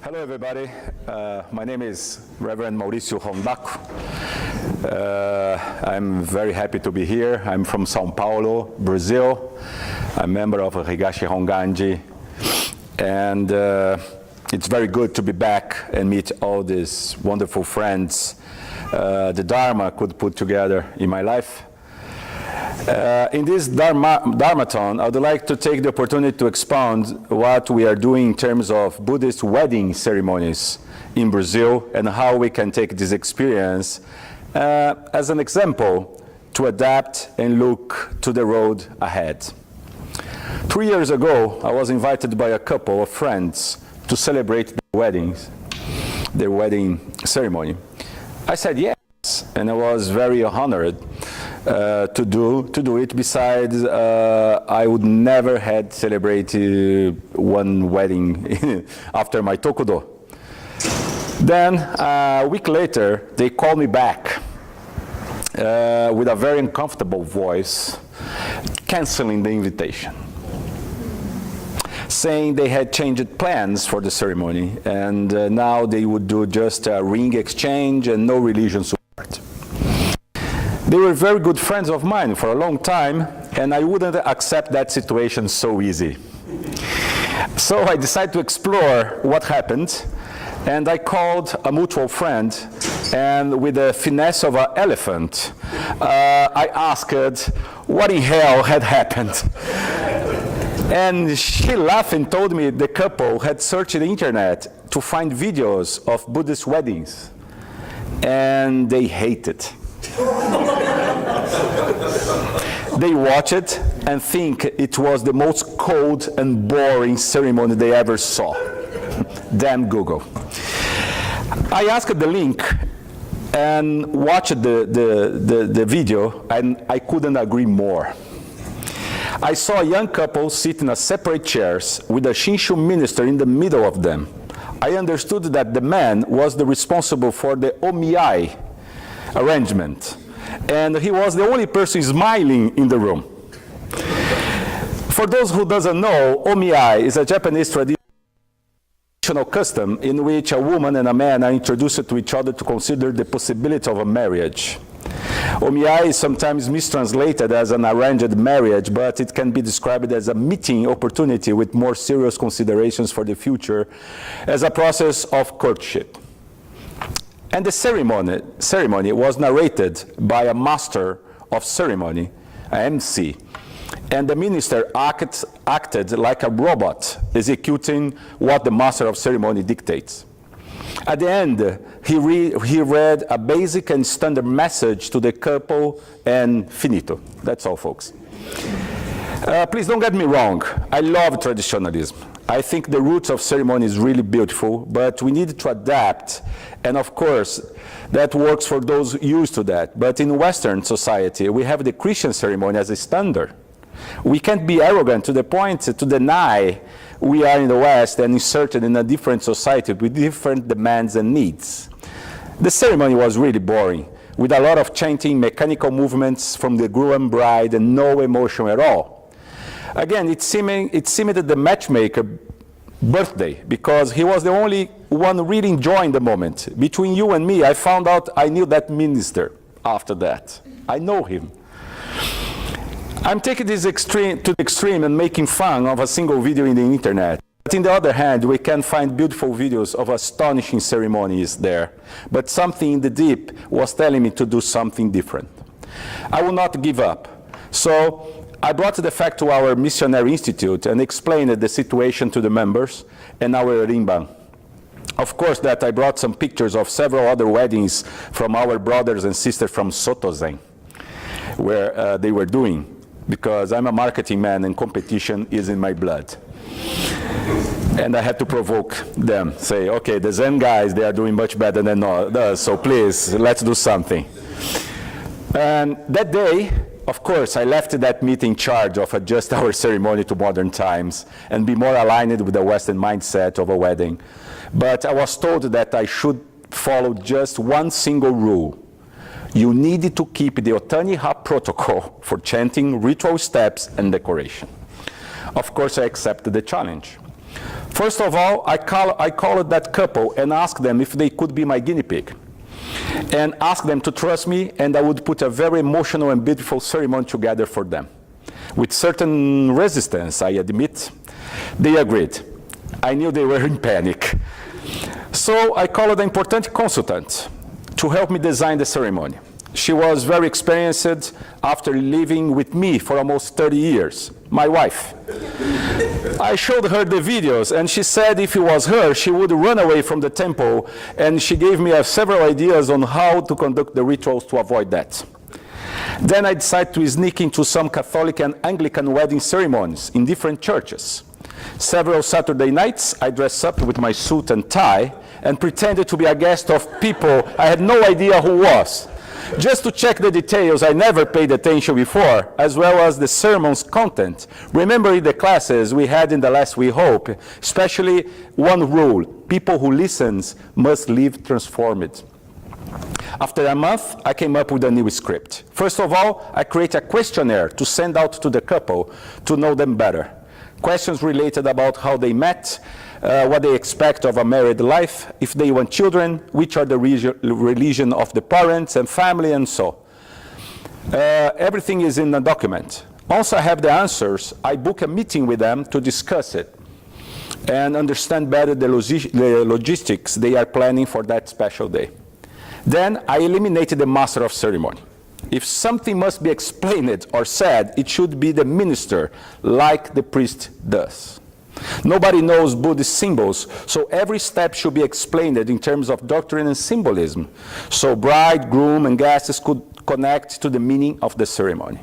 Hello, everybody. My name is Reverend Mauricio. I'm very happy to be here. I'm from São Paulo, Brazil. I'm a member of Higashi Honganji. And it's very good to be back and meet all these wonderful friends the Dharma could put together in my life. In this Dharmarathon, I would like to take the opportunity to expound what we are doing in terms of Buddhist wedding ceremonies in Brazil and how we can take this experience as an example to adapt and look to the road ahead. 3 years ago, I was invited by a couple of friends to celebrate their wedding ceremony. I said yes, and I was very honored to do it. Besides, I would never had celebrated one wedding after my Tokudo. Then a week later, they called me back with a very uncomfortable voice, canceling the invitation, saying they had changed plans for the ceremony, and now they would do just a ring exchange and no religion support. They were very good friends of mine for a long time, and I wouldn't accept that situation so easy. So I decided to explore what happened, and I called a mutual friend, and with the finesse of an elephant, I asked what in hell had happened. And she laughed and told me the couple had searched the internet to find videos of Buddhist weddings, and they hate it. They watch it and think it was the most cold and boring ceremony they ever saw. Damn Google. I asked the link and watched the video, and I couldn't agree more. I saw a young couple sit in a separate chairs with a Shinshu minister in the middle of them. I understood that the man was the responsible for the omiyai arrangement, and he was the only person smiling in the room. For those who doesn't know, omiyai is a Japanese traditional custom in which a woman and a man are introduced to each other to consider the possibility of a marriage. Omiyai is sometimes mistranslated as an arranged marriage, but it can be described as a meeting opportunity with more serious considerations for the future as a process of courtship. And the ceremony was narrated by a master of ceremony, an MC, and the minister acted like a robot, executing what the master of ceremony dictates. At the end, he read a basic and standard message to the couple, and finito. That's all, folks. Please don't get me wrong. I love traditionalism. I think the roots of ceremony is really beautiful, but we need to adapt. And of course, that works for those used to that. But in Western society, we have the Christian ceremony as a standard. We can't be arrogant to the point to deny we are in the West and inserted in a different society with different demands and needs. The ceremony was really boring, with a lot of chanting, mechanical movements from the groom bride, and no emotion at all. Again, it seemed the matchmaker birthday, because he was the only one really enjoying the moment. Between you and me, I found out I knew that minister after that. I know him. I'm taking this to the extreme and making fun of a single video in the internet. But on the other hand, we can find beautiful videos of astonishing ceremonies there. But something in the deep was telling me to do something different. I will not give up. So I brought the fact to our missionary institute and explained the situation to the members and our rimban. Of course, that I brought some pictures of several other weddings from our brothers and sisters from Sotozen, where they were doing, because I'm a marketing man and competition is in my blood. And I had to provoke them, say, okay, the Zen guys, they are doing much better than us, so please, let's do something. And that day, of course, I left that meeting in charge of adjust our ceremony to modern times and be more aligned with the Western mindset of a wedding. But I was told that I should follow just one single rule. You needed to keep the Otani-ha protocol for chanting, ritual steps, and decoration. Of course, I accepted the challenge. First of all, I called that couple and asked them if they could be my guinea pig, and asked them to trust me, and I would put a very emotional and beautiful ceremony together for them. With certain resistance, I admit, they agreed. I knew they were in panic. So I called an important consultant to help me design the ceremony. She was very experienced after living with me for almost 30 years, my wife. I showed her the videos, and she said if it was her, she would run away from the temple, and she gave me several ideas on how to conduct the rituals to avoid that. Then I decided to sneak into some Catholic and Anglican wedding ceremonies in different churches. Several Saturday nights, I dressed up with my suit and tie and pretended to be a guest of people I had no idea who was, just to check the details I never paid attention before, as well as the sermon's content, remembering the classes we had in the last WEHOPE, especially one rule: people who listen must leave transformed. After a month, I came up with a new script. First of all, I created a questionnaire to send out to the couple to know them better. Questions related about how they met, what they expect of a married life, if they want children, which are the religion of the parents and family, and so. Everything is in a document. Once I have the answers, I book a meeting with them to discuss it and understand better the logistics they are planning for that special day. Then I eliminated the master of ceremony. If something must be explained or said, it should be the minister, like the priest does. Nobody knows Buddhist symbols, so every step should be explained in terms of doctrine and symbolism, so bride, groom, and guests could connect to the meaning of the ceremony.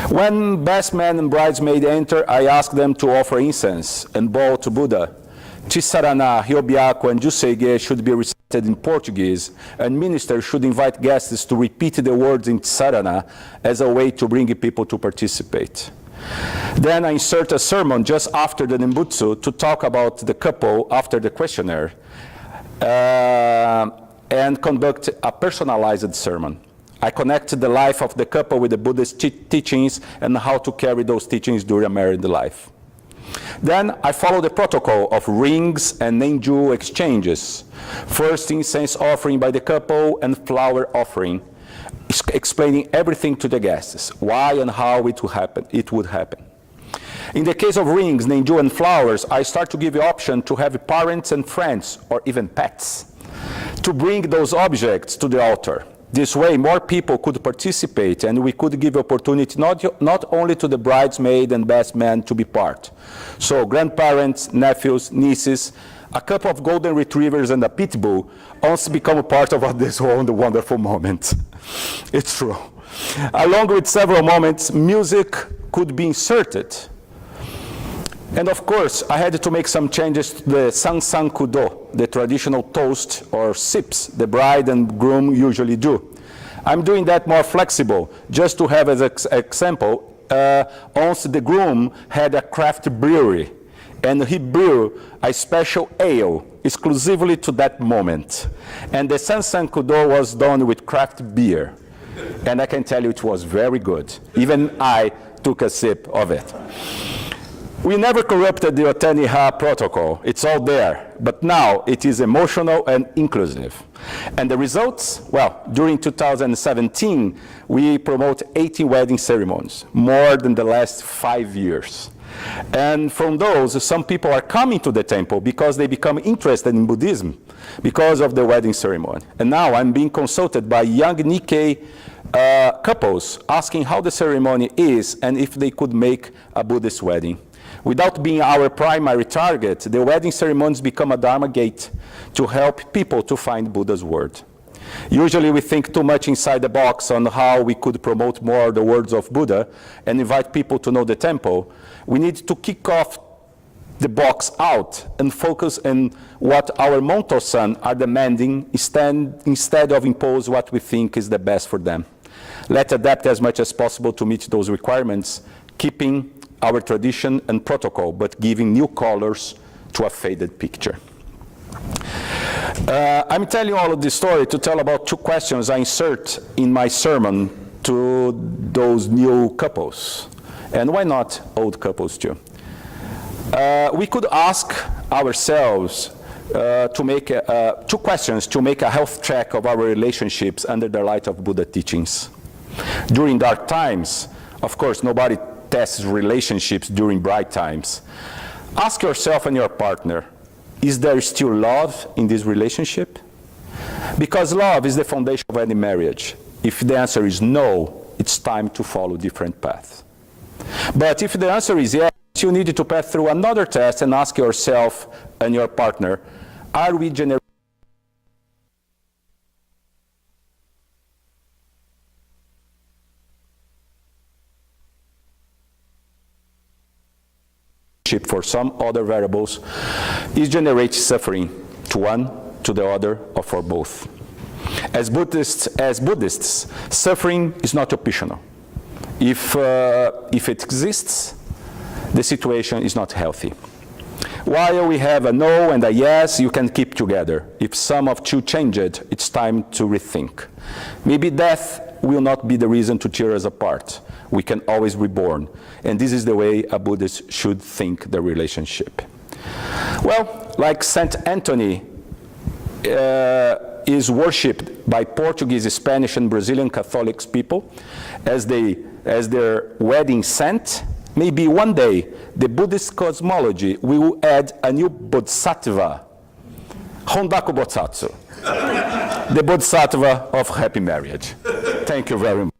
When best man and bridesmaid enter, I ask them to offer incense and bow to Buddha. Tisarana, Ryobiako, and Juseige should be recited in Portuguese, and ministers should invite guests to repeat the words in Tisarana as a way to bring people to participate. Then I insert a sermon just after the Nembutsu to talk about the couple after the questionnaire, and conduct a personalized sermon. I connect the life of the couple with the Buddhist teachings and how to carry those teachings during a married life. Then I follow the protocol of rings and nenju exchanges. First, incense offering by the couple and flower offering, explaining everything to the guests, why and how it would happen. In the case of rings, nenju, and flowers, I start to give the option to have parents and friends, or even pets, to bring those objects to the altar. This way, more people could participate, and we could give opportunity not only to the bridesmaid and best man to be part. So grandparents, nephews, nieces, a couple of golden retrievers and a pit bull also become a part of this wonderful moment. It's true. Along with several moments, music could be inserted. And of course, I had to make some changes to the Sansan Kudo, the traditional toast or sips the bride and groom usually do. I'm doing that more flexible, just to have as an example, once the groom had a craft brewery, and he brewed a special ale exclusively to that moment. And the Sansan Kudo was done with craft beer. And I can tell you it was very good. Even I took a sip of it. We never corrupted the Otaniha protocol. It's all there. But now it is emotional and inclusive. And the results? Well, during 2017, we promote 80 wedding ceremonies, more than the last 5 years. And from those, some people are coming to the temple because they become interested in Buddhism because of the wedding ceremony. And now I'm being consulted by young Nikkei couples asking how the ceremony is and if they could make a Buddhist wedding. Without being our primary target, the wedding ceremonies become a Dharma gate to help people to find Buddha's word. Usually we think too much inside the box on how we could promote more the words of Buddha and invite people to know the temple. We need to kick off the box out and focus on what our Monto-san are demanding instead of impose what we think is the best for them. Let's adapt as much as possible to meet those requirements, keeping our tradition and protocol, but giving new colors to a faded picture. I'm telling all of this story to tell about 2 questions I insert in my sermon to those new couples. And why not old couples too? We could ask ourselves to make 2 questions to make a health check of our relationships under the light of Buddha teachings. During dark times, of course, nobody tests relationships during bright times. Ask yourself and your partner, is there still love in this relationship? Because love is the foundation of any marriage. If the answer is no, it's time to follow different paths. But if the answer is yes, you need to pass through another test and ask yourself and your partner, are we generating for some other variables is generate suffering to one, to the other, or for both. As Buddhists, suffering is not optional. If it exists, the situation is not healthy. While we have a no and a yes, you can keep together. If some of you change it, it's time to rethink. Maybe death will not be the reason to tear us apart. We can always reborn. And this is the way a Buddhist should think the relationship. Well, like Saint Anthony is worshipped by Portuguese, Spanish, and Brazilian Catholic people as their wedding saint, maybe one day the Buddhist cosmology will add a new bodhisattva, Hondaku Bodhisattva, the bodhisattva of happy marriage. Thank you very much.